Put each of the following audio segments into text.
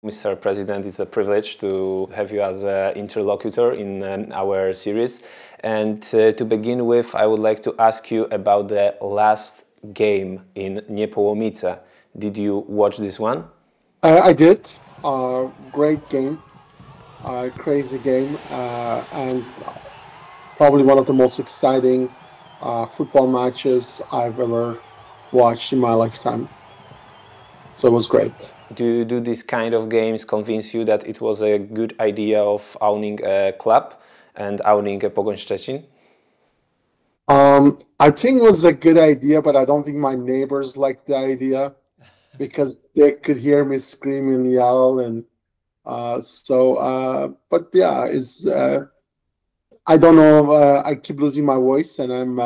Mr. President, it's a privilege to have you as an interlocutor in our series. And to begin with, I would like to ask you about the last game in Niepołomice. Did you watch this one? I did. Great game, crazy game, and probably one of the most exciting football matches I've ever watched in my lifetime. So it was great. Do these kind of games convince you that it was a good idea of owning a club and owning a Pogoni Szczecin? I think it was a good idea, but I don't think my neighbors liked the idea because they could hear me scream and yell, and but yeah, I don't know. I keep losing my voice, and I'm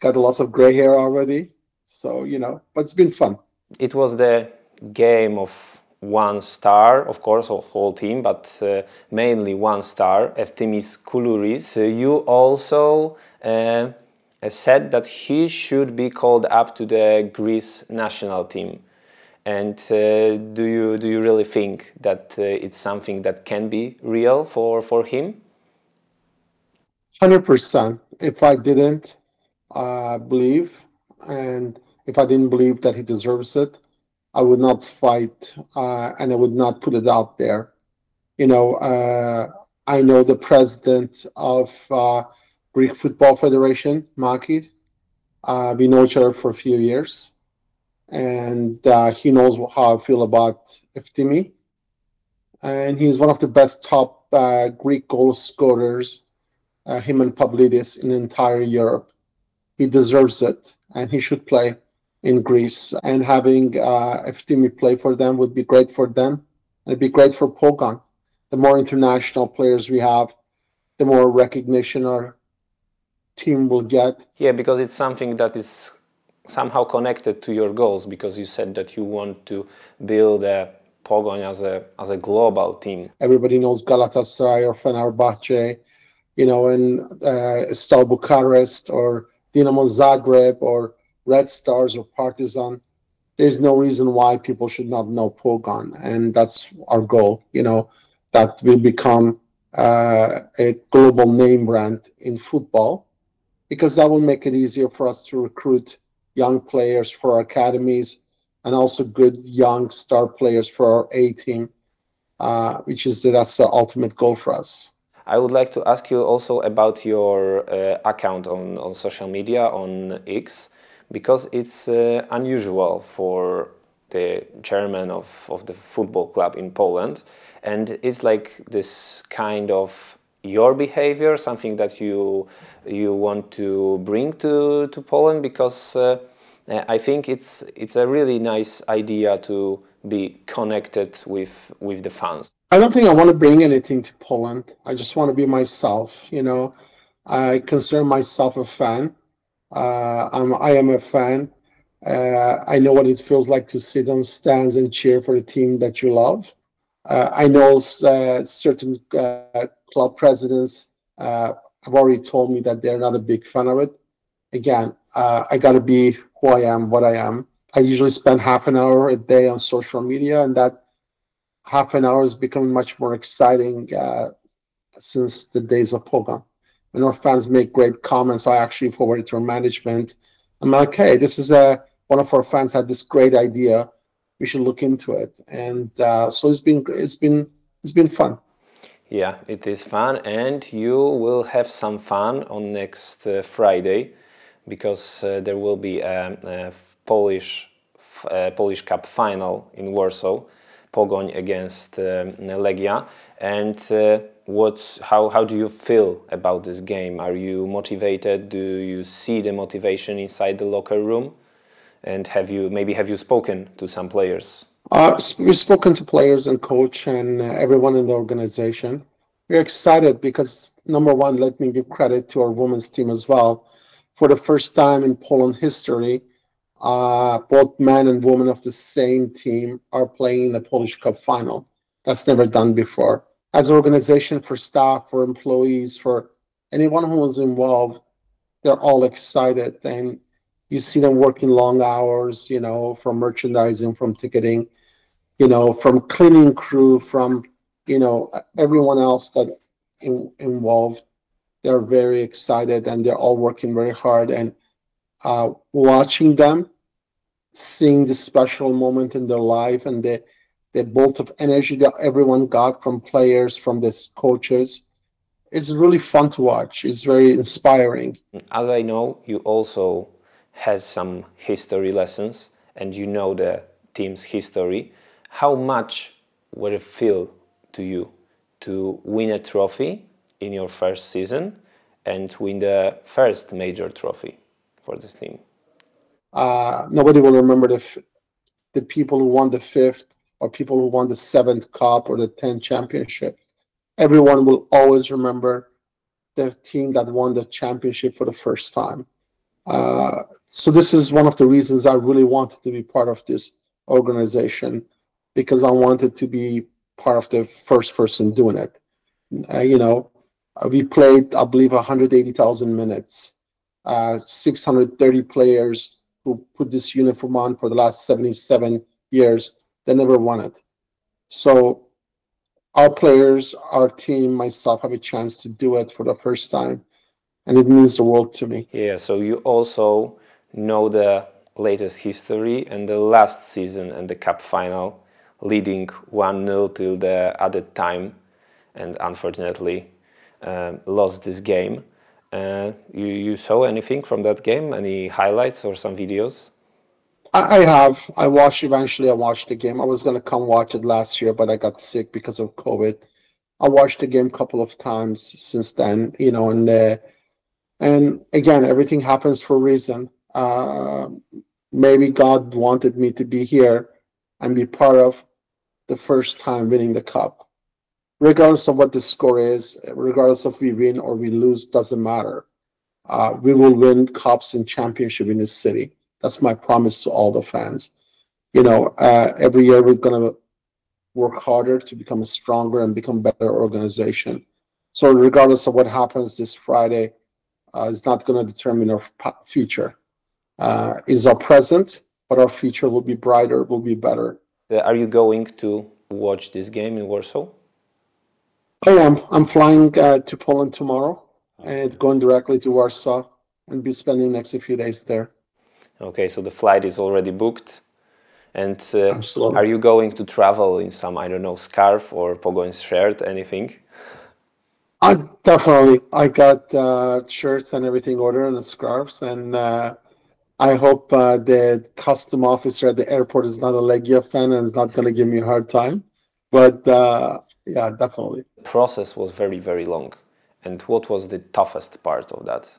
got lots of gray hair already. So but it's been fun. It was the game of one star, of course, of whole team, but mainly one star, Eftimis Koulouris. You also said that he should be called up to the Greece national team. And do you really think that it's something that can be real for him? 100%. If I didn't believe, and if I didn't believe that he deserves it, I would not fight, and I would not put it out there. I know the president of Greek Football Federation, Maki. We know each other for a few years, and he knows how I feel about Eftimi. And he's one of the best top Greek goal scorers, him and Pavlidis, in entire Europe. He deserves it, and he should play in Greece. And having Eftimi play for them would be great for them, and it'd be great for Pogon. The more international players we have, the more recognition our team will get. Yeah, because it's something that is somehow connected to your goals, because you said that you want to build a Pogoń as a global team. Everybody knows Galatasaray or Fenerbahce, and Star Bucharest or Dinamo Zagreb or Red Stars or Partizan. There's no reason why people should not know Pogon, and that's our goal. That will become a global name brand in football, because that will make it easier for us to recruit young players for our academies, and also good young star players for our A team, that's the ultimate goal for us. I would like to ask you also about your account on social media, on X, because it's unusual for the chairman of the football club in Poland, and it's like this kind of your behavior, something that you want to bring to Poland, because I think it's a really nice idea to be connected with the fans. I don't think I want to bring anything to Poland. I just want to be myself. I consider myself a fan. I am a fan. I know what it feels like to sit on stands and cheer for the team that you love. I know certain club presidents have already told me that they're not a big fan of it. Again, I got to be who I am, what I am. I usually spend half an hour a day on social media, and that half an hour is becoming much more exciting since the days of Pogon. When our fans make great comments, I actually forward it to our management. I'm like, hey, this is one of our fans had this great idea. We should look into it, and so it's been fun. Yeah, it is fun, and you will have some fun on next Friday, because there will be a Polish Cup final in Warsaw, Pogoń against Legia. And how do you feel about this game? Are you motivated? Do you see the motivation inside the locker room? And have you spoken to some players? We've spoken to players and coach and everyone in the organization. We're excited because, number one, let me give credit to our women's team as well. For the first time in Poland history, both men and women of the same team are playing in the Polish Cup final. That's never done before. As an organization, for staff, for employees, for anyone who was involved, they're all excited. And you see them working long hours, from merchandising, from ticketing. you know, from cleaning crew, from, you know, everyone else that involved. They're very excited and they're all working very hard. And watching them, seeing this special moment in their life and the bolt of energy that everyone got from players, from these coaches, it's really fun to watch. It's very inspiring. As I know, you also had some history lessons and you know the team's history. How much would it feel to you to win a trophy in your first season and win the first major trophy for this team? Nobody will remember the people who won the 5th or people who won the 7th cup or the 10th championship. Everyone will always remember the team that won the championship for the first time. So this is one of the reasons I really wanted to be part of this organization, because I wanted to be part of the first person doing it. You know, we played, I believe, 180,000 minutes, 630 players who put this uniform on for the last 77 years. They never won it. So our players, our team, myself have a chance to do it for the first time. And it means the world to me. Yeah, so you also know the latest history and the last season and the cup final, leading 1-0 till the added time, and unfortunately lost this game. You saw anything from that game? Any highlights or some videos? I have. Eventually I watched the game. I was going to come watch it last year, but I got sick because of COVID. I watched the game a couple of times since then, you know, and again, everything happens for a reason. Maybe God wanted me to be here and be part of the first time winning the cup. Regardless of what the score is, regardless if we win or we lose, doesn't matter. We will win cups and championship in this city. That's my promise to all the fans. You know, every year we're going to work harder to become a stronger and become a better organization. So regardless of what happens this Friday, it's not going to determine our future. Is our present, but our future will be brighter, will be better. Are you going to watch this game in Warsaw? I am. I'm flying to Poland tomorrow and going directly to Warsaw and be spending the next few days there. Okay, so the flight is already booked. And Absolutely. Are you going to travel in some, I don't know, scarf or Pogoni shirt, anything? Definitely. I got shirts and everything ordered and the scarves, and I hope the custom officer at the airport is not a Legia fan and is not going to give me a hard time. But yeah, definitely. The process was very, very long. And what was the toughest part of that?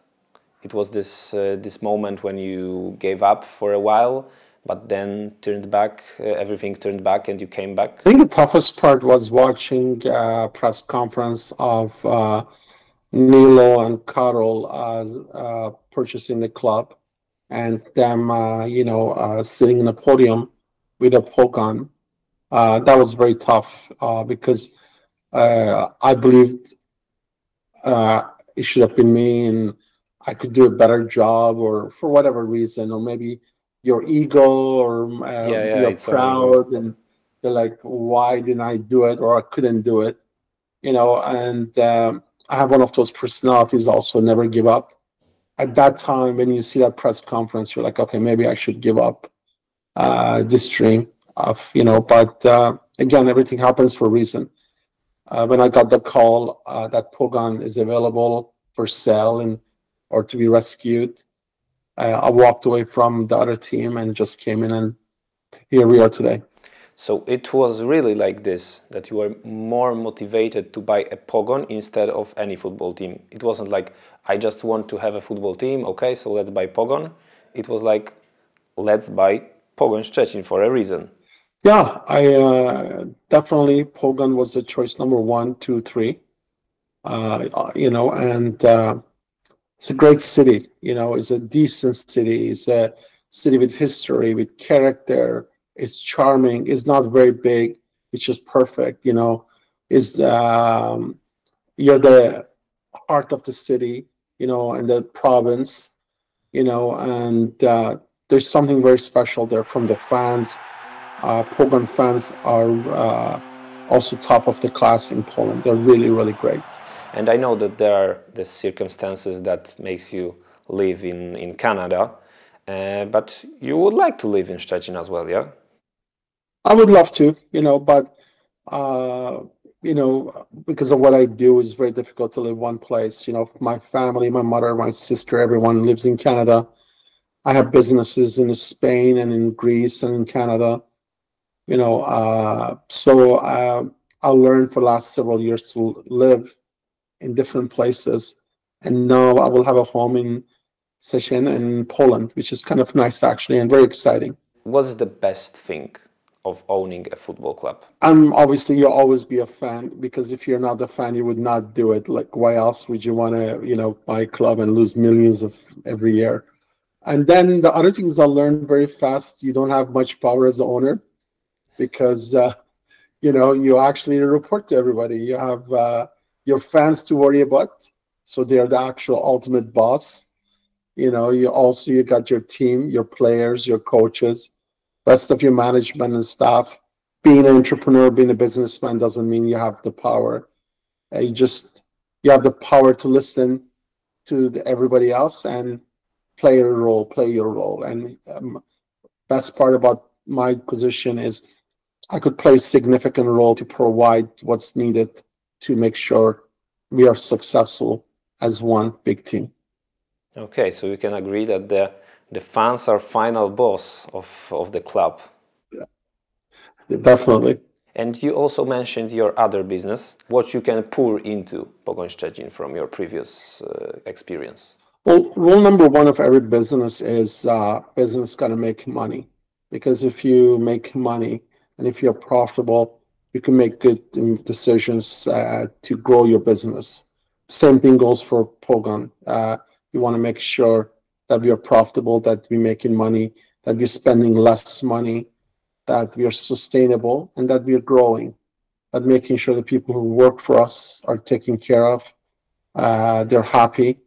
It was this moment when you gave up for a while, but then turned back, everything turned back and you came back? I think the toughest part was watching press conference of Nilo and Karol purchasing the club and them, you know, sitting in a podium with a Pogon. That was very tough because I believed it should have been me and I could do a better job, or for whatever reason, or maybe your ego, or you're proud and you're like, why didn't I do it, or I couldn't do it, you know? And I have one of those personalities also, never give up. At that time, when you see that press conference, you're like, okay, maybe I should give up this dream of, you know, but again, everything happens for a reason. When I got the call that Pogon is available for sale or to be rescued, I walked away from the other team and just came in, and here we are today. So it was really like this, that you were more motivated to buy a Pogon instead of any football team. It wasn't like, I just want to have a football team, okay, so let's buy Pogon. It was like, let's buy Pogoni Szczecin for a reason. Yeah, I definitely, Pogon was the choice number 1, 2, 3. You know, and it's a great city, you know, it's a decent city. It's a city with history, with character. It's charming. It's not very big. It's just perfect, you know. It's you're the heart of the city, you know, and the province, you know, and there's something very special there from the fans Pogoń fans are also top of the class in Poland. They're really, really great. And I know that there are the circumstances that makes you live in Canada, but you would like to live in Szczecin as well, yeah? I would love to, but because of what I do, it's very difficult to live one place. My family, my mother, my sister, everyone lives in Canada. I have businesses in Spain and in Greece and in Canada. So I learned for the last several years to live in different places, and now I will have a home in Szczecin in Poland, which is kind of nice actually and very exciting. What's the best thing of owning a football club? Obviously you'll always be a fan, because if you're not a fan, you would not do it. Like, why else would you want to, buy a club and lose millions of every year? And then the other things I learned very fast, you don't have much power as an owner, because, you actually report to everybody. You have your fans to worry about, so they're the actual ultimate boss. You got your team, your players, your coaches, rest of your management and staff. Being an entrepreneur, being a businessman doesn't mean you have the power. You have the power to listen to everybody else and play your role. And best part about my position is I could play a significant role to provide what's needed to make sure we are successful as one big team. Okay, so you can agree that the fans are final boss of the club. Yeah, definitely. And you also mentioned your other business, what you can pour into Pogoń Szczecin from your previous experience. Well, rule number one of every business is business got to make money. Because if you make money and if you're profitable, you can make good decisions to grow your business. Same thing goes for Pogoń. You want to make sure that we are profitable, that we're making money, that we're spending less money, that we are sustainable, and that we are growing. That making sure the people who work for us are taken care of, they're happy,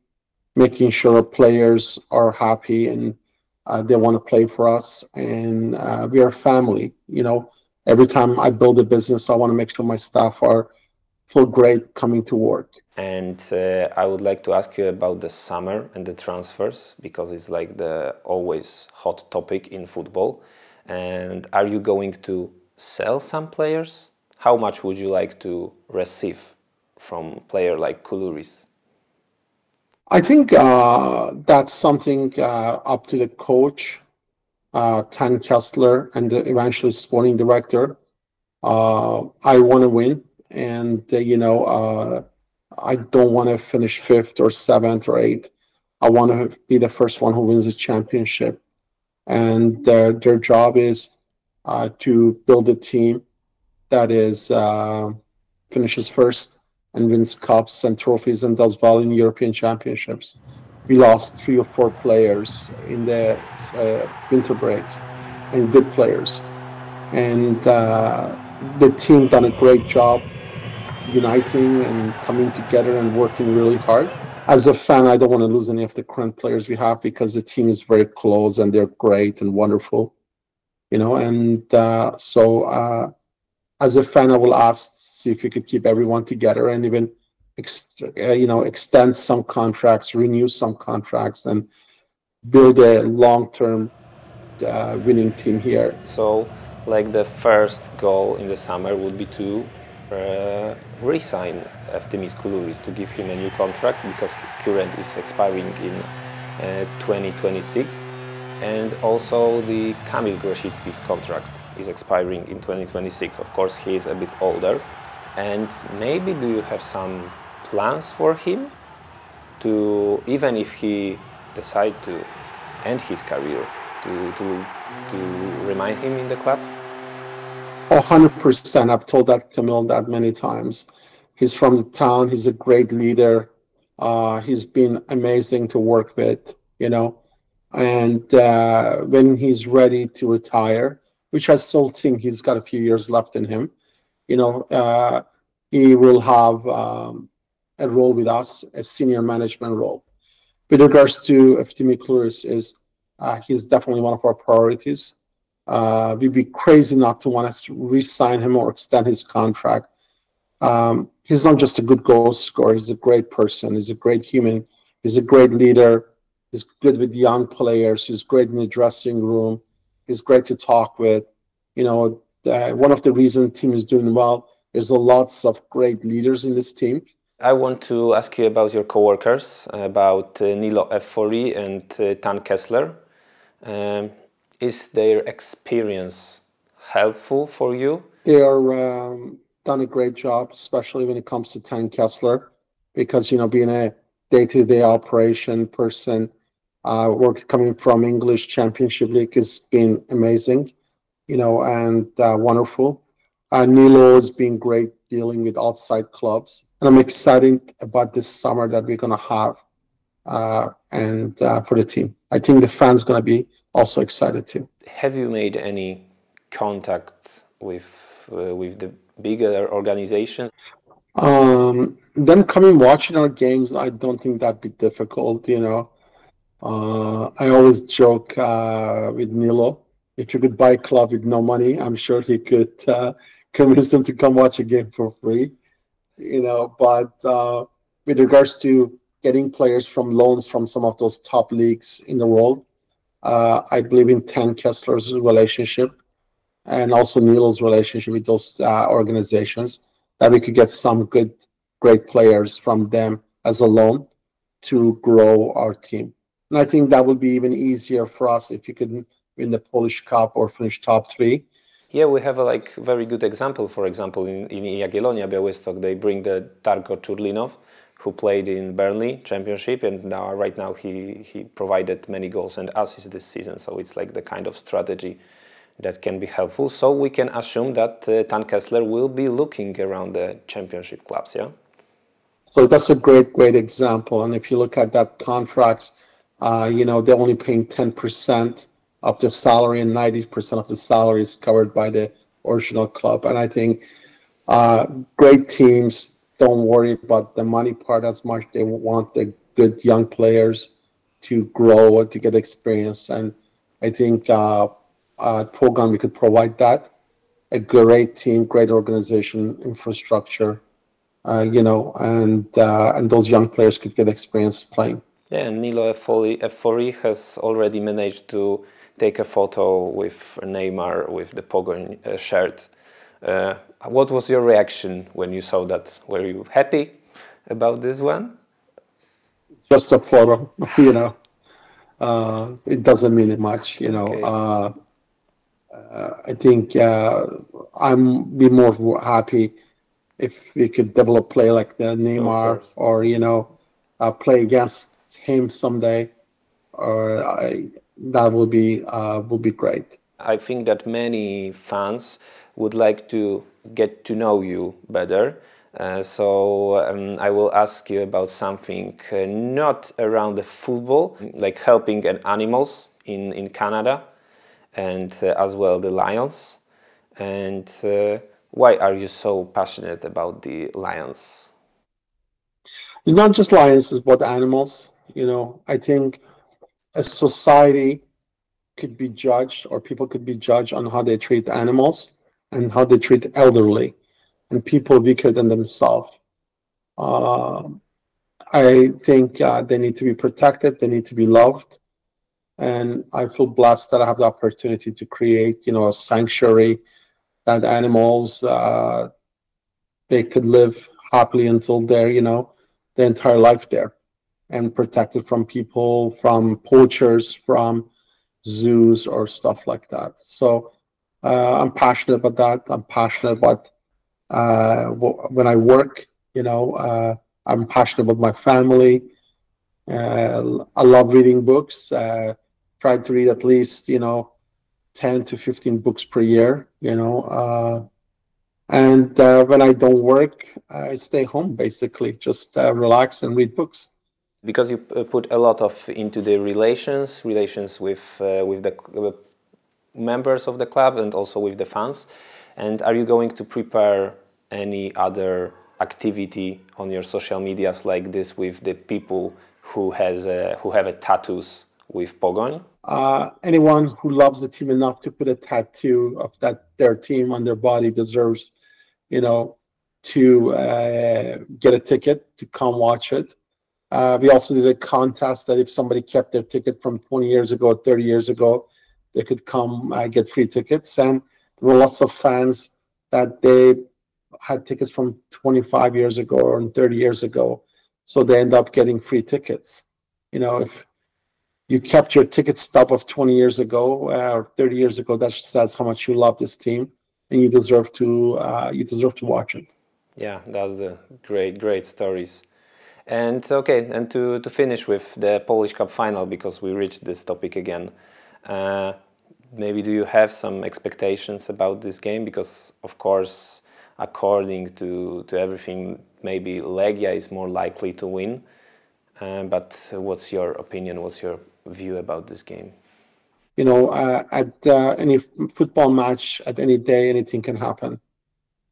making sure players are happy and they want to play for us, and we are a family. Every time I build a business, I want to make sure my staff feel great coming to work. And I would like to ask you about the summer and the transfers, because it's like the always hot topic in football. And are you going to sell some players? How much would you like to receive from a player like Koulouris? I think that's something up to the coach, Tan Kessler, and eventually sporting director. I want to win, and I don't want to finish 5th or 7th or 8th. I want to be the first one who wins the championship. And their job is to build a team that is finishes first and wins cups and trophies and does well in European championships. We lost 3 or 4 players in the winter break, and good players. And the team done a great job uniting and coming together and working really hard. As a fan, I don't want to lose any of the current players we have, because the team is very close and they're great and wonderful, and so as a fan, I will see if we could keep everyone together and even extend some contracts, renew some contracts, and build a long-term winning team here. So, like, the first goal in the summer would be to resign Eftimis Koulouris, to give him a new contract, because current is expiring in 2026, and also the Kamil Grosicki's contract is expiring in 2026. Of course, he is a bit older, and maybe do you have some plans for him to, even if he decide to end his career, to remain him in the club? 100%. I've told that Kamil that many times. He's from the town. He's a great leader. He's been amazing to work with, And when he's ready to retire, which I still think he's got a few years left in him, he will have a role with us, a senior management role. With regards to Eftimis Koulouris, he's definitely one of our priorities. We'd be crazy not to want us to re-sign him or extend his contract. He's not just a good goal scorer. He's a great person. He's a great human. He's a great leader. He's good with young players. He's great in the dressing room. He's great to talk with. You know, one of the reasons the team is doing well, there's lots of great leaders in this team. I want to ask you about your coworkers, about Nilo Efori and Tan Kessler. Is their experience helpful for you? They are done a great job, especially when it comes to Tan Kessler, because, you know, being a day-to-day operation person, work coming from English Championship League has been amazing, you know, and wonderful. Nilo has been great dealing with outside clubs, and I'm excited about this summer that we're going to have and for the team. I think the fans going to be also excited too. Have you made any contact with the bigger organizations? Them coming watching our games, I don't think that'd be difficult, you know. I always joke with Nilo, if you could buy a club with no money, I'm sure he could convince them to come watch a game for free, you know. But with regards to getting players from loans from some of those top leagues in the world, I believe in Tan Kessler's relationship and also Nilo's relationship with those organizations, that we could get some great players from them as a loan to grow our team. And I think that would be even easier for us if you could win the Polish Cup or finish top 3. Yeah, we have a very good example. For example, in Jagiellonia Białystok, they bring the Darko Churlinov, who played in Burnley Championship, and right now he provided many goals and assists this season. So it's like the kind of strategy that can be helpful. So we can assume that Tan Kessler will be looking around the Championship clubs, yeah? So that's a great example. And if you look at that contracts, you know, they're only paying 10% of the salary, and 90% of the salary is covered by the original club. And I think great teams don't worry about the money part as much. They want the good young players to grow, to get experience. And I think at Pogoni we could provide that. A great team, great organization, infrastructure, you know, and those young players could get experience playing. Yeah, and Nilo Efori has already managed to take a photo with Neymar with the Pogoni shirt. What was your reaction when you saw that? Were you happy about this one? It's just a photo, you know. It doesn't mean much, you know. Okay. I think I'm be more happy if we could develop play like the Neymar, or, you know, play against him someday, or that would be great. I think that many fans would like to get to know you better. So I will ask you about something not around the football, like helping animals in Canada, and as well the lions. And why are you so passionate about the lions? It's not just lions, it's about animals. You know, I think a society could be judged, or people could be judged on how they treat animals and how they treat elderly and people weaker than themselves. I think they need to be protected, they need to be loved. And I feel blessed that I have the opportunity to create, you know, a sanctuary that animals, they could live happily until their, you know, their entire life there, and protected from people, from poachers, from zoos or stuff like that. So I'm passionate about that. I'm passionate about when I work, you know, I'm passionate about my family. I love reading books. Try to read at least, you know, 10 to 15 books per year, you know. And when I don't work, I stay home, basically, just relax and read books. Because you put a lot into the relations with the members of the club and also with the fans. And are you going to prepare any other activity on your social medias like this with the people who have tattoos with Pogoń? Anyone who loves the team enough to put a tattoo of their team on their body deserves, you know, to get a ticket to come watch it. We also did a contest that if somebody kept their ticket from 20 years ago, 30 years ago, they could come get free tickets. And there were lots of fans that they had tickets from 25 years ago or 30 years ago. So they end up getting free tickets. You know, if you kept your ticket stub of 20 years ago or 30 years ago, that says how much you love this team, and you deserve to watch it. Yeah, that's the great stories. And okay, and to finish with the Polish Cup final, because we reached this topic again, maybe do you have some expectations about this game? Because of course, according to everything, maybe Legia is more likely to win. But what's your opinion? What's your view about this game? You know, at any football match, at any day, anything can happen.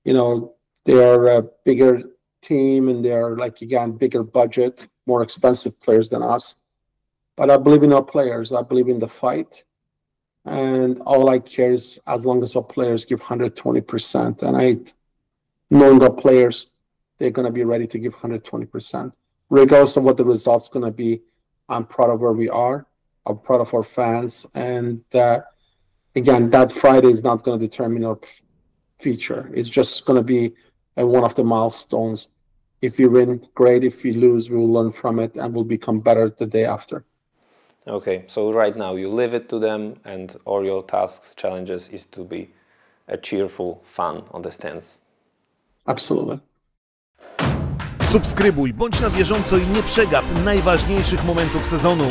You know, they are a bigger team and they're, like, again, bigger budget, more expensive players than us. But I believe in our players. I believe in the fight. And all I care is as long as our players give 120%. And knowing our players, they're going to be ready to give 120%. Regardless of what the result's going to be, I'm proud of where we are. I'm proud of our fans. And again, that Friday is not going to determine our future. It's just going to be one of the milestones. If we win, great. If we lose, we will learn from it and we'll become better the day after. Okay, so right now you leave it to them, and all your tasks, challenges is to be a cheerful fan on the stands. Absolutely. Subskrybuj, bądź na bieżąco i nie przegap najważniejszych momentów sezonu.